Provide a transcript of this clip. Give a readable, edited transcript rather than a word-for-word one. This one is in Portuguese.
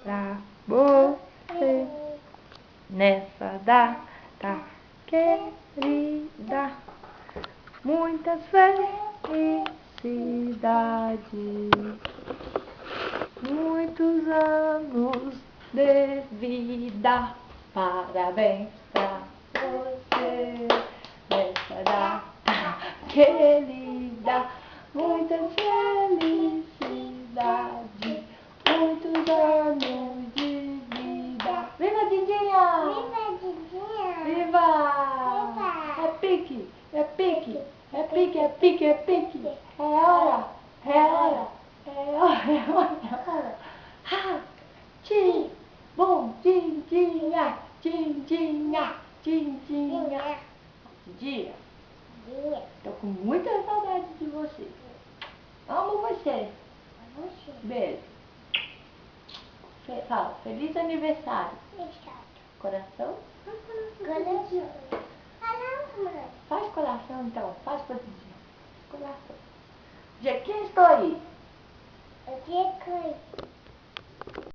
pra você nessa data querida. Muitas felicidades, muitos anos de vida. Parabéns pra você nessa data querida. Muitas felicidades, muitos anos de vida. Viva Didinha! Viva, Didinha! Viva! Viva! É pique, é pique, é pique, é pique, é pique. É hora, é hora, é hora, é hora, é hora. Ha! Tim! Bom, Didinha, Didinha, Didinha. Didinha, Didinha! tô com muita saudade de você. Amo você. Você! Beijo. Fala, feliz aniversário. Fechado! Coração? Coração! Coração, mãe! Faz coração então, faz pra Didinha. Coração. Quem estou aí? Eu te